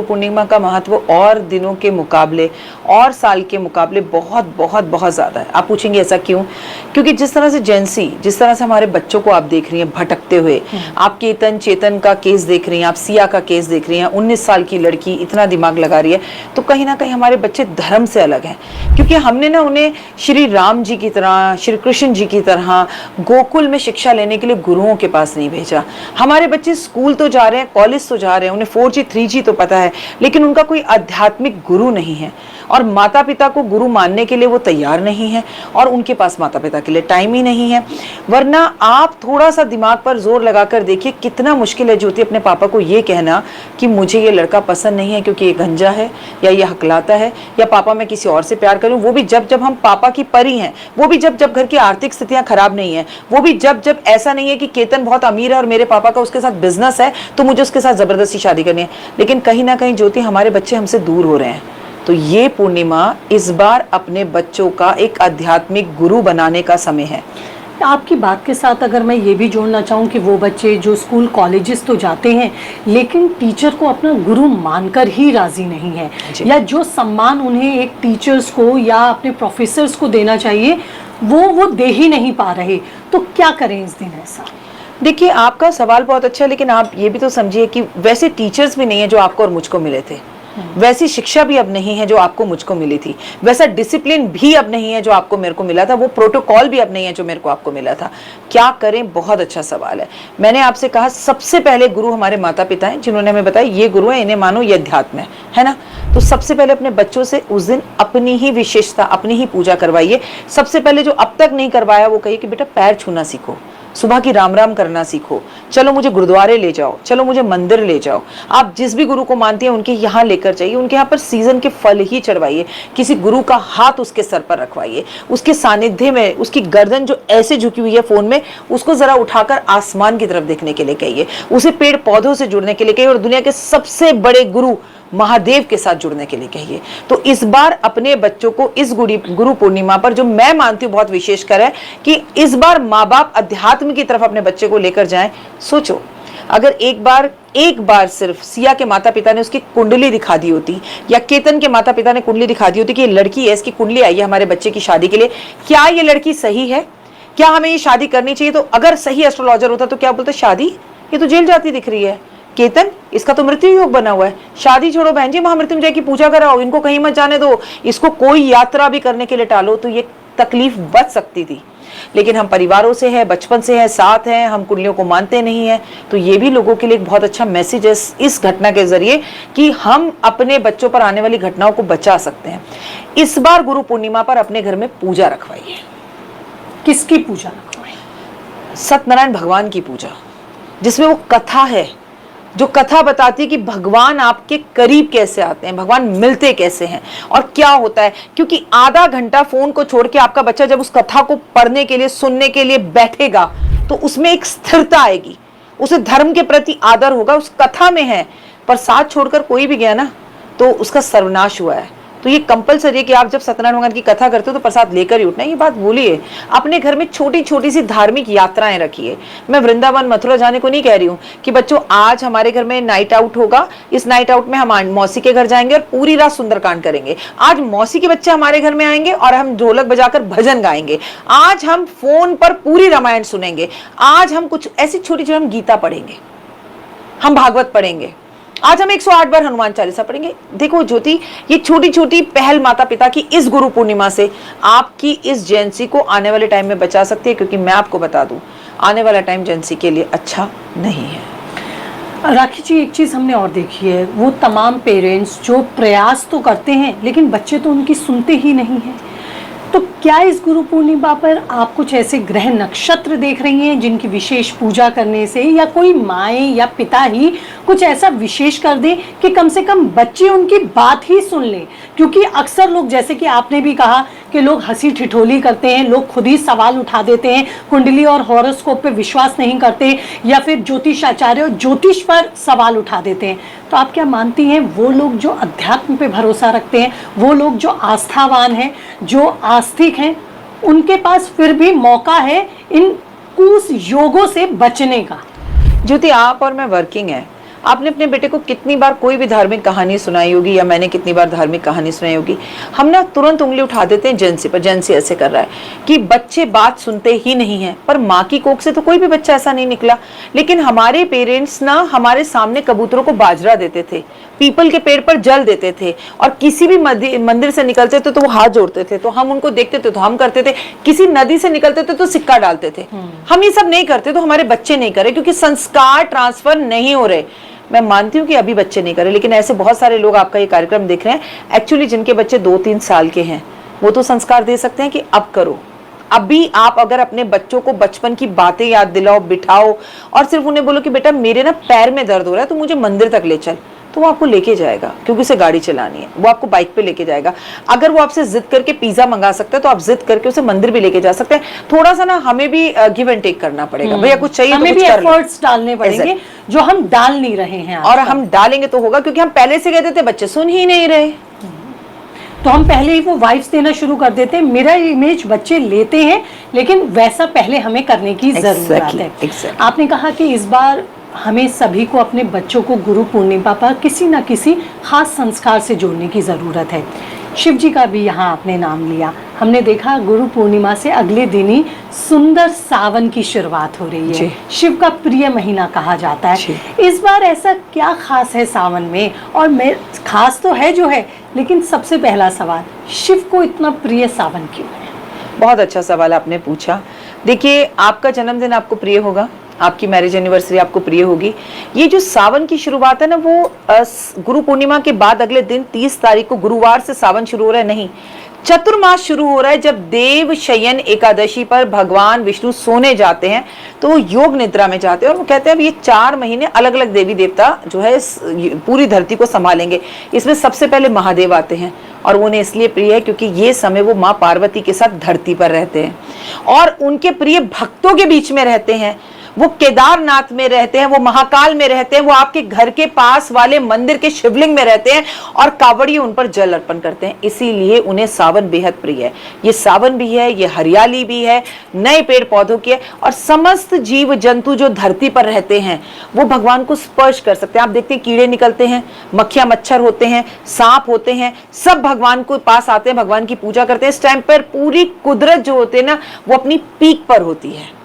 गुरु पूर्णिमा का महत्व और दिनों के मुकाबले और साल के मुकाबले बहुत बहुत बहुत ज़्यादा है। आप पूछेंगे ऐसा क्यों? क्योंकि जिस तरह से जेंसी, जिस तरह से हमारे बच्चों को आप देख रही हैं भटकते हुए, आप केतन चेतन का केस देख रही हैं, आप सिया का केस देख रही हैं, 19 साल की लड़की इतना दिमाग लगा रही है, तो कहीं ना कहीं हमारे बच्चे धर्म से अलग हैं। क्योंकि हमने ना उन्हें श्री राम जी की तरह, श्री कृष्ण जी की तरह गोकुल में शिक्षा लेने के लिए गुरुओं के पास नहीं भेजा। हमारे बच्चे स्कूल तो जा रहे हैं, कॉलेज तो जा रहे हैं, उन्हें 4G 3G तो पता है, लेकिन उनका कोई आध्यात्मिक गुरु नहीं है और माता पिता को गुरु मानने के लिए वो तैयार नहीं है और उनके पास माता पिता के लिए टाइम ही नहीं है। वरना आप थोड़ा सा दिमाग पर जोर लगाकर देखिए कितना मुश्किल है ज्योति अपने पापा को ये कहना कि मुझे ये लड़का पसंद नहीं है क्योंकि ये गंजा है या ये हकलाता है, या पापा मैं किसी और से प्यार करूं, वो भी जब जब हम पापा की परी हैं, वो भी जब जब घर की आर्थिक स्थितियां खराब नहीं है, वो भी जब जब ऐसा नहीं है कि केतन बहुत अमीर है और मेरे पापा का उसके साथ बिजनेस है तो मुझे उसके साथ जबरदस्ती शादी करनी है। लेकिन कहीं ना कहीं ज्योति हमारे बच्चे हमसे दूर हो रहे हैं। तो ये पूर्णिमा इस बार अपने बच्चों का एक आध्यात्मिक गुरु बनाने का समय है। आपकी बात के साथ अगर मैं ये भी जोड़ना चाहूँ कि वो बच्चे जो स्कूल कॉलेजेस तो जाते हैं लेकिन टीचर को अपना गुरु मानकर ही राजी नहीं है, या जो सम्मान उन्हें एक टीचर्स को या अपने प्रोफेसर्स को देना चाहिए वो दे ही नहीं पा रहे, तो क्या करें इस दिन ऐसा? देखिए, आपका सवाल बहुत अच्छा है, लेकिन आप ये भी तो समझिए कि वैसे टीचर्स भी नहीं है जो आपको और मुझको मिले थे, वैसी शिक्षा भी अब नहीं है जो आपको मुझको मिली थी, वैसा डिसिप्लिन भी अब नहीं है जो आपको मेरे को मिला था, वो प्रोटोकॉल भी अब नहीं है जो मेरे को आपको मिला था। क्या करें? बहुत अच्छा सवाल है। मैंने आपसे कहा सबसे पहले गुरु हमारे माता पिता हैं, जिन्होंने हमें बताया ये गुरु है, इन्हें मानो, ये अध्यात्म है ना। तो सबसे पहले अपने बच्चों से उस दिन अपनी ही विशेषता, अपनी ही पूजा करवाइए। सबसे पहले जो अब तक नहीं करवाया वो कहिए कि बेटा पैर छूना सीखो, सुबह की राम राम करना सीखो, चलो मुझे गुरुद्वारे ले जाओ, चलो मुझे मंदिर ले जाओ। आप जिस भी गुरु को मानती हैं उनके यहाँ लेकर जाइए, उनके यहाँ पर सीजन के फल ही चढ़वाइए, किसी गुरु का हाथ उसके सर पर रखवाइए, उसके सानिध्य में उसकी गर्दन जो ऐसे झुकी हुई है फोन में उसको जरा उठाकर आसमान की तरफ देखने के लिए कहिए, उसे पेड़ पौधों से जुड़ने के लिए कहिए और दुनिया के सबसे बड़े गुरु महादेव के साथ जुड़ने के लिए कहिए। तो इस बार अपने बच्चों को इस गुरु पूर्णिमा पर, जो मैं मानती हूँ बहुत विशेषकर है, कि इस बार माँ बाप अध्यात्म की तरफ अपने बच्चे को लेकर जाएं। सोचो अगर एक बार सिर्फ सिया के माता पिता ने उसकी कुंडली दिखा दी होती या केतन के माता पिता ने कुंडली दिखा दी होती कि ये लड़की है, इसकी कुंडली आई है हमारे बच्चे की शादी के लिए, क्या ये लड़की सही है, क्या हमें ये शादी करनी चाहिए, तो अगर सही एस्ट्रोलॉजर होता तो क्या बोलते, शादी, ये तो जेल जाती दिख रही है, केतन इसका तो मृत्यु योग बना हुआ है, शादी छोड़ो बहन जी, महामृत्युंजय की पूजा कराओ, इनको कहीं मत जाने दो, इसको कोई यात्रा भी करने के लिए टालो, तो ये तकलीफ बच सकती थी। लेकिन हम परिवारों से हैं, बचपन से हैं, साथ हैं, हम कुंडलियों को मानते नहीं हैं। तो ये भी लोगों के लिए एक बहुत अच्छा मैसेज है इस घटना के जरिए कि हम अपने बच्चों पर आने वाली घटनाओं को बचा सकते हैं। इस बार गुरु पूर्णिमा पर अपने घर में पूजा रखवाइए। किसकी पूजा रखवाइए? सत्यनारायण भगवान की पूजा, जिसमें वो कथा है, जो कथा बताती है कि भगवान आपके करीब कैसे आते हैं, भगवान मिलते कैसे हैं और क्या होता है। क्योंकि आधा घंटा फोन को छोड़ के आपका बच्चा जब उस कथा को पढ़ने के लिए, सुनने के लिए बैठेगा तो उसमें एक स्थिरता आएगी, उसे धर्म के प्रति आदर होगा, उस कथा में है। पर साथ छोड़कर कोई भी गया ना तो उसका सर्वनाश हुआ है। तो ये कंपलसरी है कि आप जब सत्यनारायण भगवान की कथा करते हो तो प्रसाद लेकर ही उठना। ये बात भूलिए। अपने घर में छोटी छोटी सी धार्मिक यात्राएं रखिए। मैं वृंदावन मथुरा जाने को नहीं कह रही हूँ कि बच्चों आज हमारे घर में नाइट आउट होगा, इस नाइट आउट में हम मौसी के घर जाएंगे और पूरी रात सुंदरकांड करेंगे। आज मौसी के बच्चे हमारे घर में आएंगे और हम ढोलक बजाकर भजन गाएंगे। आज हम फोन पर पूरी रामायण सुनेंगे। आज हम कुछ ऐसी छोटी छोटी, हम गीता पढ़ेंगे, हम भागवत पढ़ेंगे, आज हम 108 बार हनुमान चालीसा पढ़ेंगे। देखो ज्योति, ये छोटी छोटी पहल माता पिता की इस गुरु पूर्णिमा से आपकी इस जेंसी को आने वाले टाइम में बचा सकती है। क्योंकि मैं आपको बता दूं, आने वाला टाइम जेंसी के लिए अच्छा नहीं है। राखी जी, एक चीज़ हमने और देखी है, वो तमाम पेरेंट्स जो प्रयास तो करते हैं लेकिन बच्चे तो उनकी सुनते ही नहीं हैं। तो क्या इस गुरु पूर्णिमा पर आप कुछ ऐसे ग्रह नक्षत्र देख रही हैं जिनकी विशेष पूजा करने से, या कोई माएँ या पिता ही कुछ ऐसा विशेष कर दें कि कम से कम बच्चे उनकी बात ही सुन लें? क्योंकि अक्सर लोग, जैसे कि आपने भी कहा कि लोग हंसी ठिठोली करते हैं, लोग खुद ही सवाल उठा देते हैं, कुंडली और हॉरोस्कोप पे विश्वास नहीं करते, या फिर ज्योतिषाचार्य और ज्योतिष पर सवाल उठा देते हैं। तो आप क्या मानती हैं वो लोग जो अध्यात्म पे भरोसा रखते हैं, वो लोग जो आस्थावान हैं, जो आस्तिक हैं, उनके पास फिर भी मौका है इन कुस योगों से बचने का? ज्योति, आप और मैं वर्किंग है, आपने अपने बेटे को कितनी बार कोई भी धार्मिक कहानी सुनाई होगी, या मैंने कितनी बार धार्मिक कहानी सुनाई होगी, हम ना तुरंत उंगली उठा देते हैं जेंसी पर, जेंसी ऐसे कर रहा है कि बच्चे बात सुनते ही नहीं है। पर माँ की कोख से तो कोई भी बच्चा ऐसा नहीं निकला। लेकिन हमारे पेरेंट्स ना हमारे सामने कबूतरों को बाजरा देते थे, पीपल के पेड़ पर जल देते थे, और किसी भी मंदिर से निकलते थे तो वो हाथ जोड़ते थे, तो हम उनको देखते थे तो हम करते थे, किसी नदी से निकलते थे तो सिक्का डालते थे। हम ये सब नहीं करते तो हमारे बच्चे नहीं करे, क्योंकि संस्कार ट्रांसफर नहीं हो रहे। मैं मानती हूँ कि अभी बच्चे नहीं करे, लेकिन ऐसे बहुत सारे लोग आपका ये कार्यक्रम देख रहे हैं एक्चुअली जिनके बच्चे 2-3 साल के हैं, वो तो संस्कार दे सकते हैं कि अब करो। अभी आप अगर अपने बच्चों को बचपन की बातें याद दिलाओ, बिठाओ, और सिर्फ उन्हें बोलो कि बेटा मेरे ना पैर में दर्द हो रहा है तो मुझे मंदिर तक ले चल, तो वो आपको लेके जाएगा, क्योंकि उसे गाड़ी चलानी है, वो आपको बाइक पे लेके जाएगा। अगर वो आपसे जिद करके पिज्जा मंगा सकता है तो आप जिद करके उसे मंदिर भी लेके जा सकते हैं। थोड़ा सा ना हमें भी गिव एंड टेक करना पड़ेगा, भैया कुछ चाहिए हमें तो भी कुछ कर लो। एफर्ट्स डालने पड़ेंगे जो हम डाल नहीं रहे हैं और हम डालेंगे तो होगा, क्योंकि हम पहले से कहते थे बच्चे सुन ही नहीं रहे, तो हम पहले ही वो वाइब्स देना शुरू कर देते हैं। मेरा इमेज बच्चे लेते हैं, लेकिन वैसा पहले हमें करने की जरूरत है। Exactly. आपने कहा कि इस बार हमें सभी को अपने बच्चों को गुरु पूर्णिमा पर किसी न किसी खास संस्कार से जोड़ने की ज़रूरत है। शिव जी का भी यहाँ आपने नाम लिया। हमने देखा गुरु पूर्णिमा से अगले दिन ही सुंदर सावन की शुरुआत हो रही है। शिव का प्रिय महीना कहा जाता है। इस बार ऐसा क्या खास है सावन में? और मैं खास तो है जो है, लेकिन सबसे पहला सवाल, शिव को इतना प्रिय सावन क्यों है? बहुत अच्छा सवाल आपने पूछा। देखिए, आपका जन्मदिन आपको प्रिय होगा, आपकी मैरिज एनिवर्सरी आपको प्रिय होगी। ये जो सावन की शुरुआत है ना, वो गुरु पूर्णिमा के बाद अगले दिन 30 तारीख को गुरुवार से सावन शुरू हो रहा है, नहीं, चतुर्मास शुरू हो रहा है। जब देव शयन एकादशी पर भगवान विष्णु सोने जाते हैं तो वो योग निद्रा में जाते हैं, और वो कहते हैं अब ये 4 महीने अलग अलग देवी देवता जो है पूरी धरती को संभालेंगे। इसमें सबसे पहले महादेव आते हैं, और उन्हें इसलिए प्रिय है क्योंकि ये समय वो माँ पार्वती के साथ धरती पर रहते हैं और उनके प्रिय भक्तों के बीच में रहते हैं। वो केदारनाथ में रहते हैं, वो महाकाल में रहते हैं, वो आपके घर के पास वाले मंदिर के शिवलिंग में रहते हैं, और कावड़िए उन पर जल अर्पण करते हैं। इसीलिए उन्हें सावन बेहद प्रिय है। ये सावन भी है, ये हरियाली भी है, नए पेड़ पौधों की है, और समस्त जीव जंतु जो धरती पर रहते हैं वो भगवान को स्पर्श कर सकते हैं। आप देखते हैं कीड़े निकलते हैं, मक्खियां मच्छर होते हैं, सांप होते हैं, सब भगवान को पास आते हैं, भगवान की पूजा करते हैं। इस टाइम पर पूरी कुदरत जो होती है ना, वो अपनी पीक पर होती है।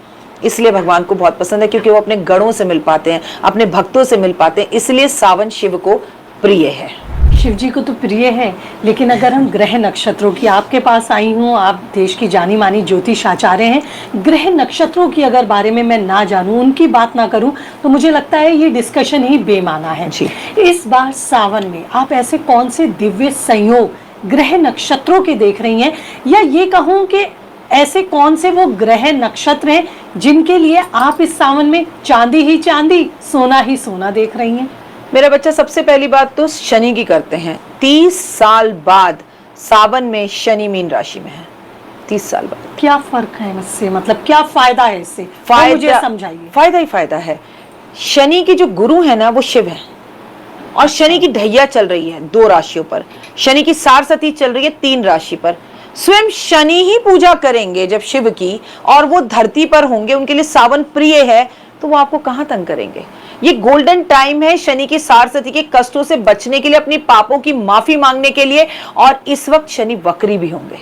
इसलिए भगवान को बहुत पसंद है, क्योंकि वो अपने गणों से मिल पाते हैं, अपने भक्तों से मिल पाते हैं। इसलिए सावन शिव को प्रिय है। शिव जी को तो प्रिय है, लेकिन अगर हम ग्रह नक्षत्रों की, आपके पास आई हूँ, आप देश की जानी मानी ज्योतिष आचार्य हैं, ग्रह नक्षत्रों की अगर बारे में मैं ना जानूं, उनकी बात ना करूं, तो मुझे लगता है ये डिस्कशन ही बेमाना है। इस बार सावन में आप ऐसे कौन से दिव्य संयोग ग्रह नक्षत्रों के देख रही हैं, या ये कहूँ कि ऐसे कौन से वो ग्रह नक्षत्र हैं जिनके लिए आप इस सावन में चांदी ही चांदी, सोना ही सोना देख रही हैं? मेरा बच्चा सबसे पहली बात तो शनि की करते हैं। 30 साल बाद सावन में शनि मीन राशि में है, 30 साल बाद। क्या फर्क है इससे, मतलब क्या फायदा है इससे? फायदा मुझे समझाइए। फायदा ही फायदा है। शनि के जो गुरु है ना, वो शिव है, और शनि की ढैया चल रही है 2 राशियों पर। शनि की सारसती चल रही है 3 राशि पर। स्वयं शनि ही पूजा करेंगे जब शिव की, और वो धरती पर होंगे, उनके लिए सावन प्रिय है, तो वो आपको कहां तंग करेंगे। ये गोल्डन टाइम है शनि की सारसती के कष्टों से बचने के लिए, अपनी पापों की माफी मांगने के लिए, और इस वक्त शनि वक्री भी होंगे,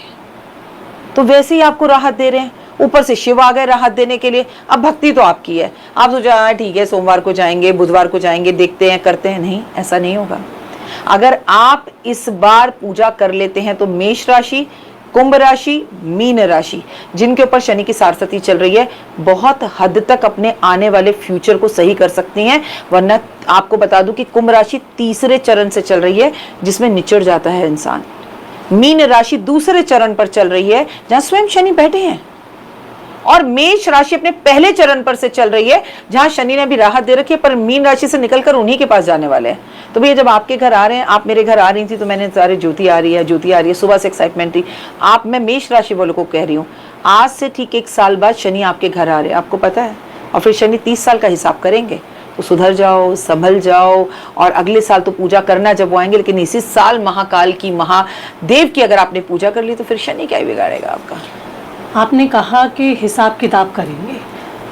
तो वैसे ही आपको राहत दे रहे हैं। ऊपर से शिव आ गए राहत देने के लिए। अब भक्ति तो आपकी है, आप सोचा ठीक है सोमवार को जाएंगे, बुधवार को जाएंगे, देखते हैं, करते हैं, नहीं, ऐसा नहीं होगा। अगर आप इस बार पूजा कर लेते हैं तो मेष राशि, कुंभ राशि, मीन राशि, जिनके ऊपर शनि की सारसती चल रही है, बहुत हद तक अपने आने वाले फ्यूचर को सही कर सकती हैं। वरना आपको बता दूं कि कुंभ राशि 3रे चरण से चल रही है, जिसमें निचड़ जाता है इंसान। मीन राशि 2रे चरण पर चल रही है, जहां स्वयं शनि बैठे हैं, और मेष राशि अपने पहले चरण पर से चल रही है, जहां शनि ने अभी राहत दे रखी है, पर मीन राशि से निकलकर उन्हीं के पास जाने वाले हैं। तो भैया जब आपके घर आ रहे हैं, आप मेरे घर आ रही थी तो मैंने सारे ज्योति आ रही है, ज्योति आ रही है, सुबह से एक्साइटमेंट थी। मैं मेष राशि वालों को कह रही हूँ, आज से ठीक 1 साल बाद शनि आपके घर आ रहे हैं, आपको पता है, और फिर शनि 30 साल का हिसाब करेंगे। तो सुधर जाओ, संभल जाओ, और अगले साल तो पूजा करना जब वो आएंगे, लेकिन इसी साल महाकाल की, महादेव की अगर आपने पूजा कर ली तो फिर शनि क्या ही बिगाड़ेगा आपका। आपने कहा कि हिसाब किताब करेंगे,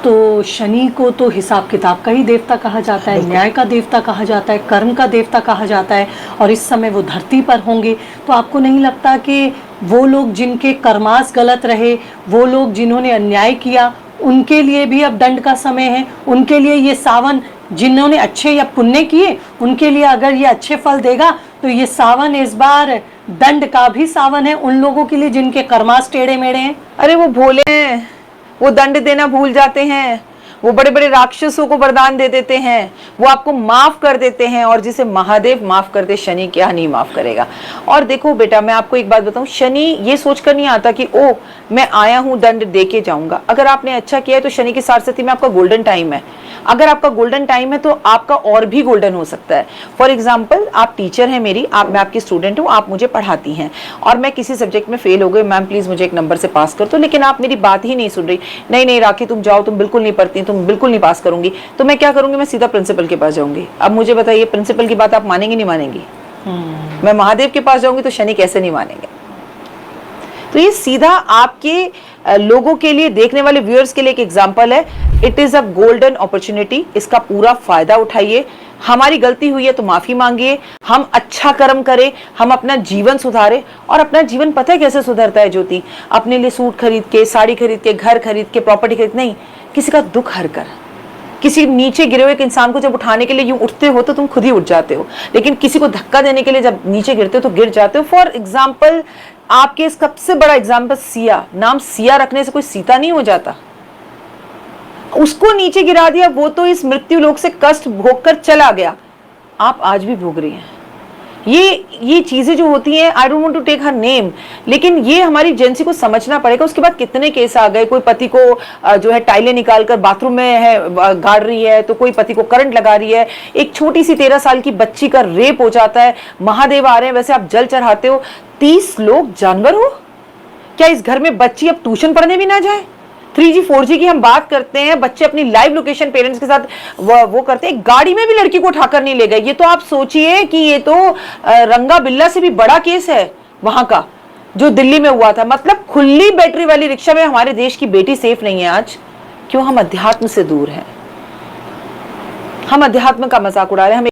तो शनि को तो हिसाब किताब का ही देवता कहा जाता है, न्याय का देवता कहा जाता है, कर्म का देवता कहा जाता है, और इस समय वो धरती पर होंगे। तो आपको नहीं लगता कि वो लोग जिनके कर्मास गलत रहे, वो लोग जिन्होंने अन्याय किया, उनके लिए भी अब दंड का समय है? उनके लिए ये सावन, जिन्होंने अच्छे या पुण्य किए, उनके लिए अगर ये अच्छे फल देगा तो ये सावन इस बार दंड का भी सावन है उन लोगों के लिए जिनके कर्मास टेढ़े मेढ़े हैं। अरे वो भोले हैं, वो दंड देना भूल जाते हैं, वो बड़े बड़े राक्षसों को वरदान दे देते हैं, वो आपको माफ कर देते हैं, और जिसे महादेव माफ करते, शनि क्या नहीं माफ करेगा। और देखो बेटा, मैं आपको एक बात बताऊं, शनि ये सोचकर नहीं आता कि ओ मैं आया हूं दंड दे के जाऊंगा। अगर आपने अच्छा किया है तो शनि की सारस्वती में आपका गोल्डन टाइम है। अगर आपका गोल्डन टाइम है तो आपका और भी गोल्डन हो सकता है। फॉर एग्जाम्पल, आप टीचर हैं मेरी, मैं आपकी स्टूडेंट हूँ, आप मुझे पढ़ाती हैं और मैं किसी सब्जेक्ट में फेल हो गई, मैम प्लीज मुझे एक नंबर से पास कर दो, लेकिन आप मेरी बात ही नहीं सुन रही, नहीं नहीं राखी तुम जाओ, तुम बिल्कुल नहीं पढ़ती, तुम बिल्कुल नहीं पास करूंगी, तो मैं क्या करूंगी, मैं सीधा प्रिंसिपल के पास जाऊंगी। अब मुझे बताइए, प्रिंसिपल की बात आप मानेंगी नहीं मानेंगी? मैं महादेव के पास जाऊंगी तो शनि कैसे नहीं मानेंगे? तो ये सीधा आपके लोगों के लिए, देखने वाले व्यूअर्स के लिए एक एग्जांपल है। It is a golden opportunity, इसका पूरा फायदा उठाइए। हमारी गलती हुई है तो माफी मांगिए, हम अच्छा कर्म करें, हम अपना जीवन सुधारें। और अपना जीवन पता है कैसे सुधरता है ज्योति? अपने लिए सूट खरीद के, साड़ी खरीद के, घर खरीद के, प्रॉपर्टी खरीद नहीं, किसी का दुख हर कर। किसी नीचे गिरे हुए एक इंसान को जब उठाने के लिए यूं उठते हो तो तुम खुद ही उठ जाते हो, लेकिन किसी को धक्का देने के लिए जब नीचे गिरते हो तो गिर जाते हो। फॉर एग्जाम्पल, आपके सबसे बड़ा एग्जाम्पल सिया, नाम सिया रखने से कोई सीता नहीं हो जाता। उसको नीचे गिरा दिया, वो तो इस मृत्यु लोक से कष्ट भोगकर चला गया, आप आज भी भोग रही हैं। ये चीजें जो होती हैं, I don't want to take her name, लेकिन ये हमारी एजेंसी को समझना पड़ेगा। उसके बाद कितने केस आ गए, कोई पति को जो है टाइलें निकालकर बाथरूम में है गाड़ रही है, तो कोई पति को करंट लगा रही है, एक छोटी सी 13 साल की बच्ची का रेप हो जाता है। महादेव आ रहे हैं, वैसे आप जल चढ़ाते हो, 30 लोग जानवर हो क्या? इस घर में बच्ची अब ट्यूशन पढ़ने भी ना जाए? 3G 4G की हम बात करते हैं, बच्चे अपनी लाइव लोकेशन पेरेंट्स के साथ वो करते हैं, गाड़ी में भी लड़की को उठाकर नहीं ले गए। ये तो आप सोचिए कि ये तो रंगा बिल्ला से भी बड़ा केस है वहां का, जो दिल्ली में हुआ था। मतलब खुली बैटरी वाली रिक्शा में हमारे देश की बेटी सेफ नहीं है आज। क्यों? हम अध्यात्म से दूर हैं, हम अध्यात्म का मजाक उड़ा रहे हैं। हम